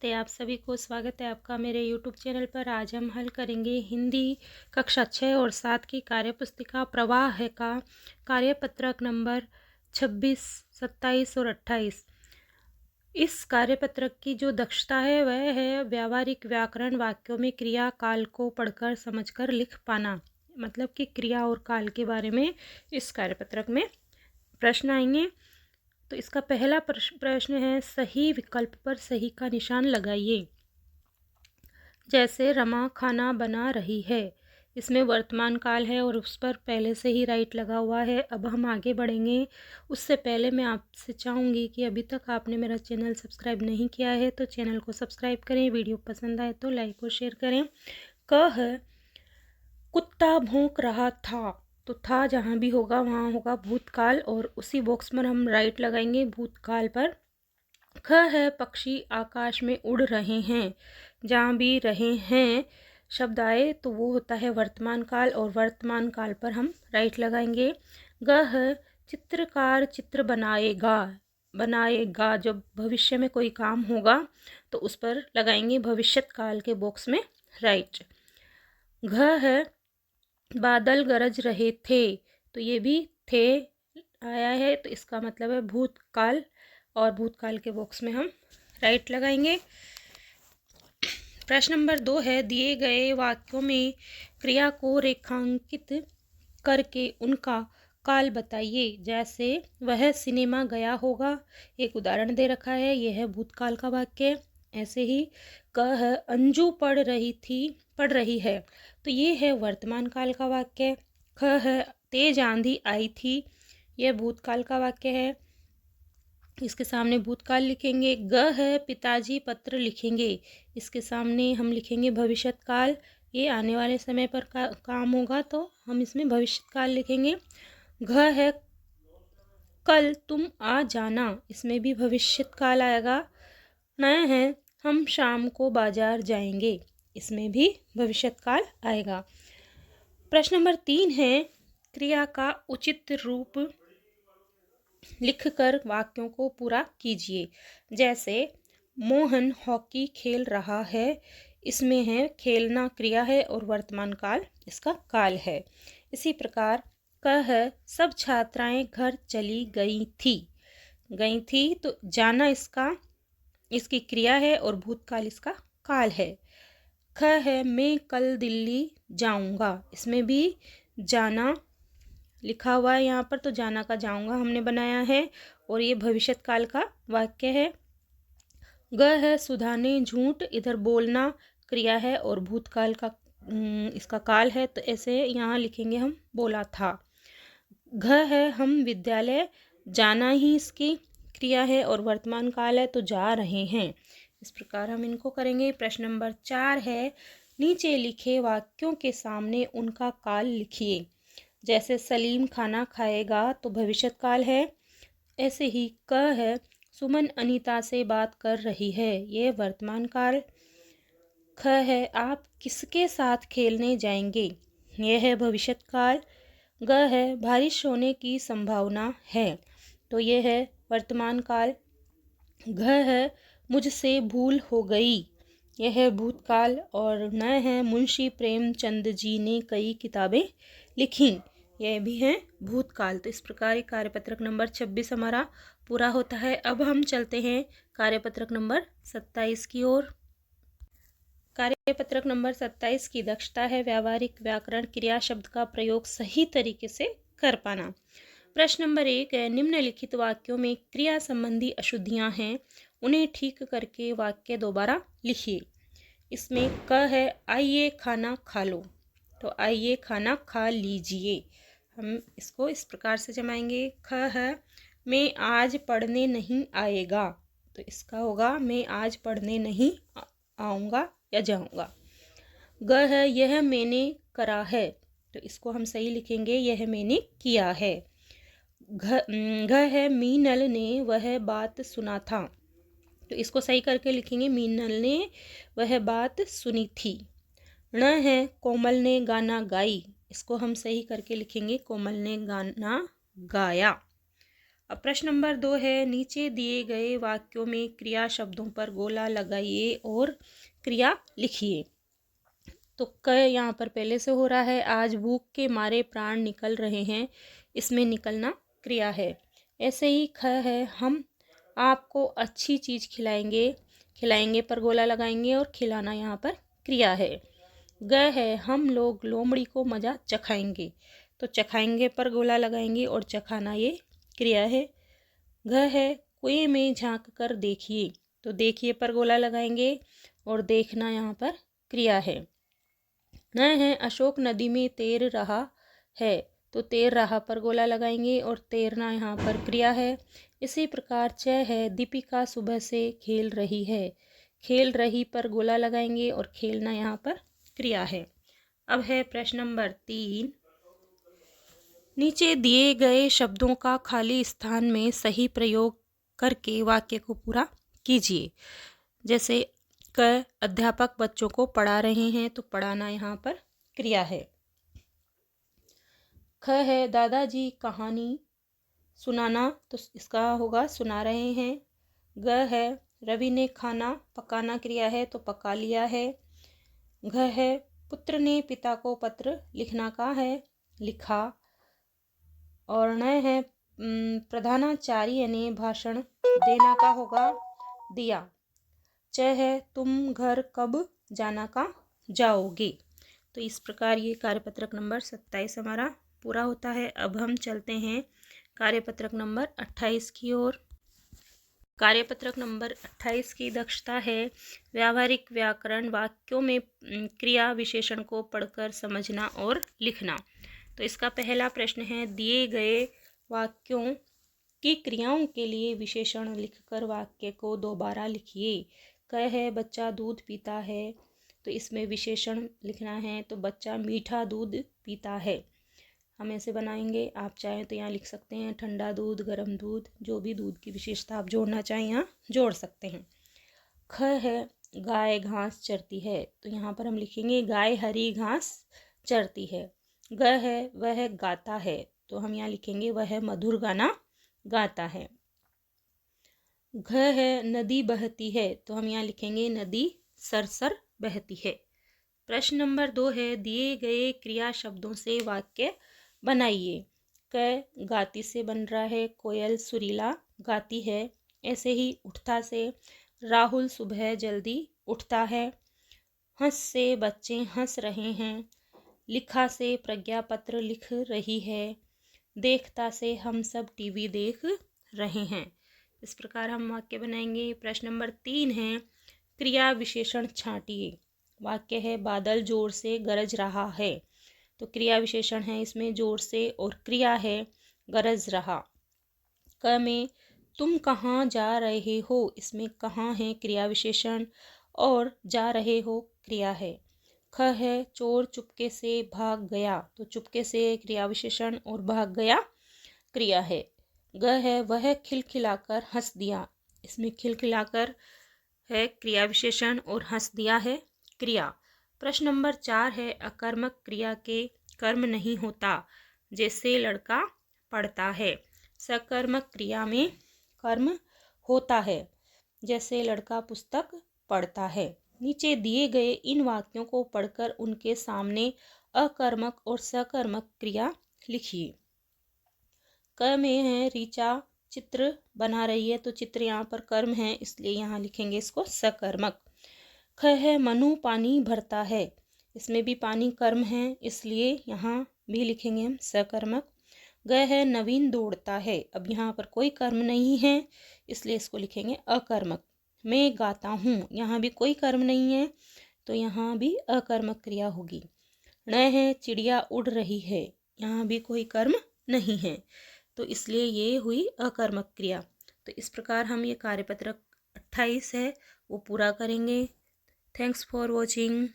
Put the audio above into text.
नमस्ते, आप सभी को स्वागत है आपका मेरे यूट्यूब चैनल पर। आज हम हल करेंगे हिंदी कक्षा 6 और 7 की कार्यपुस्तिका प्रवाह है का कार्यपत्रक नंबर 26, 27 और 28। इस कार्यपत्रक की जो दक्षता है वह है व्यावहारिक व्याकरण, वाक्यों में क्रिया काल को पढ़कर समझकर लिख पाना। मतलब कि क्रिया और काल के बारे में इस कार्यपत्रक में प्रश्न आएंगे। तो इसका पहला प्रश्न है, सही विकल्प पर सही का निशान लगाइए। जैसे रमा खाना बना रही है, इसमें वर्तमान काल है और उस पर पहले से ही राइट लगा हुआ है। अब हम आगे बढ़ेंगे, उससे पहले मैं आपसे चाहूँगी कि अभी तक आपने मेरा चैनल सब्सक्राइब नहीं किया है तो चैनल को सब्सक्राइब करें, वीडियो पसंद आए तो लाइक और शेयर करें। क है, कुत्ता भौंक रहा था, तो था जहाँ भी होगा वहाँ होगा भूतकाल और उसी बॉक्स में हम राइट लगाएंगे भूतकाल पर। ख है, पक्षी आकाश में उड़ रहे हैं, जहाँ भी रहे हैं शब्द आए तो वो होता है वर्तमान काल और वर्तमान काल पर हम राइट लगाएंगे। ग है, चित्रकार चित्र बनाएगा जब भविष्य में कोई काम होगा तो उस पर लगाएंगे भविष्यत काल के बॉक्स में राइट। घ है, बादल गरज रहे थे, तो ये भी थे आया है तो इसका मतलब है भूतकाल और भूतकाल के बॉक्स में हम राइट लगाएंगे। प्रश्न नंबर 2 है, दिए गए वाक्यों में क्रिया को रेखांकित करके उनका काल बताइए। जैसे वह सिनेमा गया होगा, एक उदाहरण दे रखा है, यह है भूतकाल का वाक्य। ऐसे ही क है, अंजू पढ़ रही है, तो ये है वर्तमान काल का वाक्य। ख है, तेज आंधी आई थी, यह भूतकाल का वाक्य है, इसके सामने भूतकाल लिखेंगे। ग है, पिताजी पत्र लिखेंगे, इसके सामने हम लिखेंगे भविष्यत काल, ये आने वाले समय पर काम होगा तो हम इसमें भविष्यत काल लिखेंगे। घ है, कल तुम आ जाना, इसमें भी भविष्यत काल आएगा। न है, हम शाम को बाजार जाएंगे, इसमें भी भविष्यत काल आएगा। प्रश्न नंबर 3 है, क्रिया का उचित रूप लिखकर वाक्यों को पूरा कीजिए। जैसे मोहन हॉकी खेल रहा है, इसमें है खेलना क्रिया है और वर्तमान काल इसका काल है। इसी प्रकार क है, सब छात्राएं घर चली गई थी तो जाना इसकी क्रिया है और भूतकाल इसका काल है। ख है, मैं कल दिल्ली जाऊंगा, इसमें भी जाना लिखा हुआ है यहाँ पर, तो जाना का जाऊंगा हमने बनाया है और ये भविष्यत काल का वाक्य है। ग है, सुधा ने झूठ, इधर बोलना क्रिया है और भूतकाल का इसका काल है, तो ऐसे यहाँ लिखेंगे हम बोला था। घ है, हम विद्यालय जाना ही इसकी क्रिया है और वर्तमान काल है तो जा रहे हैं। इस प्रकार हम इनको करेंगे। प्रश्न नंबर 4 है, नीचे लिखे वाक्यों के सामने उनका काल लिखिए। जैसे सलीम खाना खाएगा तो भविष्यत काल है। ऐसे ही क है, सुमन अनीता से बात कर रही है, ये वर्तमान काल। ख है, आप किसके साथ खेलने जाएंगे, यह है भविष्यत काल। ग है, बारिश होने की संभावना है, तो यह है वर्तमान काल। घ है, मुझसे भूल हो गई, यह है भूतकाल। और न है, मुंशी प्रेमचंद जी ने कई किताबें लिखी, यह भी है भूतकाल। तो इस प्रकार कार्यपत्रक नंबर 26 हमारा पूरा होता है। अब हम चलते हैं कार्यपत्रक नंबर 27 की ओर। कार्यपत्रक नंबर 27 की दक्षता है व्यावहारिक व्याकरण, क्रिया शब्द का प्रयोग सही तरीके से कर पाना। प्रश्न नंबर 1 है, निम्नलिखित वाक्यों में क्रिया संबंधी अशुद्धियां हैं, उन्हें ठीक करके वाक्य दोबारा लिखिए। इसमें क है, आइए खाना खा लो, तो आइए खाना खा लीजिए, हम इसको इस प्रकार से जमाएंगे। ख है, मैं आज पढ़ने नहीं आएगा, तो इसका होगा मैं आज पढ़ने नहीं आऊँगा या जाऊँगा। ग है, यह मैंने करा है, तो इसको हम सही लिखेंगे, यह मैंने किया है। घ है, मीनल ने वह बात सुना था, तो इसको सही करके लिखेंगे, मीनल ने वह बात सुनी थी। ण है, कोमल ने गाना गाई, इसको हम सही करके लिखेंगे, कोमल ने गाना गाया। अब प्रश्न नंबर 2 है, नीचे दिए गए वाक्यों में क्रिया शब्दों पर गोला लगाइए और क्रिया लिखिए। तो क यहाँ पर पहले से हो रहा है, आज भूख के मारे प्राण निकल रहे हैं, इसमें निकलना क्रिया है। ऐसे ही ख है, हम आपको अच्छी चीज़ खिलाएंगे, खिलाएंगे पर गोला लगाएंगे और खिलाना यहाँ पर क्रिया है। ग है, हम लोग लोमड़ी को मज़ा चखाएंगे, तो चखाएंगे पर गोला लगाएंगे और चखाना ये क्रिया है। घ है, कुएं में झांक कर देखिए, तो देखिए पर गोला लगाएंगे और देखना यहाँ पर क्रिया है। न है, अशोक नदी में तैर रहा है, तो तैर रहा पर गोला लगाएंगे और तैरना यहाँ पर क्रिया है। इसी प्रकार च है, दीपिका सुबह से खेल रही है, खेल रही पर गोला लगाएंगे और खेलना यहाँ पर क्रिया है। अब है प्रश्न नंबर 3, नीचे दिए गए शब्दों का खाली स्थान में सही प्रयोग करके वाक्य को पूरा कीजिए। जैसे क, अध्यापक बच्चों को पढ़ा रहे हैं, तो पढ़ाना यहाँ पर क्रिया है। ख है, दादाजी कहानी सुनाना, तो इसका होगा सुना रहे हैं। ग है, रवि ने खाना पकाना क्रिया है, तो पका लिया है। घ है, पुत्र ने पिता को पत्र लिखना का है, लिखा। और न है, प्रधानाचार्य ने भाषण देना का होगा, दिया। च है, तुम घर कब जाना का, जाओगे। तो इस प्रकार ये कार्यपत्रक नंबर 27 हमारा पूरा होता है। अब हम चलते हैं कार्यपत्रक नंबर 28 की ओर। कार्यपत्रक नंबर 28 की दक्षता है व्यावहारिक व्याकरण, वाक्यों में क्रिया विशेषण को पढ़कर समझना और लिखना। तो इसका पहला प्रश्न है, दिए गए वाक्यों की क्रियाओं के लिए विशेषण लिखकर वाक्य को दोबारा लिखिए। क है, बच्चा दूध पीता है, तो इसमें विशेषण लिखना है, तो बच्चा मीठा दूध पीता है। हम ऐसे बनाएंगे, आप चाहें तो यहाँ लिख सकते हैं ठंडा दूध, गर्म दूध, जो भी दूध की विशेषता आप जोड़ना चाहें यहाँ जोड़ सकते हैं। ख है, गाय घास चरती है, तो यहाँ पर हम लिखेंगे गाय हरी घास चरती है। ग है, वह गाता है, तो हम यहाँ लिखेंगे वह मधुर गाना गाता है। घ है, नदी बहती है, तो हम यहाँ लिखेंगे नदी सरसर बहती है। प्रश्न नंबर 2 है, दिए गए क्रिया शब्दों से वाक्य बनाइए। क, गाती से बन रहा है, कोयल सुरीला गाती है। ऐसे ही उठता से, राहुल सुबह जल्दी उठता है। हंस से, बच्चे हंस रहे हैं। लिखा से, प्रज्ञा पत्र लिख रही है। देखता से, हम सब टीवी देख रहे हैं। इस प्रकार हम वाक्य बनाएंगे। प्रश्न नंबर 3 है, क्रिया विशेषण छांटिए। वाक्य है, बादल जोर से गरज रहा है, तो क्रिया विशेषण है इसमें जोर से, और क्रिया है गरज रहा। क में, तुम कहाँ जा रहे हो, इसमें कहाँ है क्रिया विशेषण और जा रहे हो क्रिया है। ख है, चोर चुपके से भाग गया, तो चुपके से क्रिया विशेषण और भाग गया क्रिया है। ग है, वह खिलखिलाकर हंस दिया, इसमें खिलखिलाकर है क्रिया विशेषण और हंस दिया है क्रिया। प्रश्न नंबर 4 है, अकर्मक क्रिया के कर्म नहीं होता, जैसे लड़का पढ़ता है। सकर्मक क्रिया में कर्म होता है, जैसे लड़का पुस्तक पढ़ता है। नीचे दिए गए इन वाक्यों को पढ़कर उनके सामने अकर्मक और सकर्मक क्रिया लिखिए। क में है, ऋचा चित्र बना रही है, तो चित्र यहाँ पर कर्म है, इसलिए यहाँ लिखेंगे इसको सकर्मक। ख है, मनु पानी भरता है, इसमें भी पानी कर्म है, इसलिए यहाँ भी लिखेंगे हम सकर्मक। ग है, नवीन दौड़ता है, अब यहाँ पर कोई कर्म नहीं है, इसलिए इसको लिखेंगे अकर्मक। मैं गाता हूँ, यहाँ भी कोई कर्म नहीं है, तो यहाँ भी अकर्मक क्रिया होगी। न है, चिड़िया उड़ रही है, यहाँ भी कोई कर्म नहीं है, तो इसलिए ये हुई अकर्मक क्रिया। तो इस प्रकार हम ये कार्यपत्रक 28 है वो पूरा करेंगे। Thanks for watching.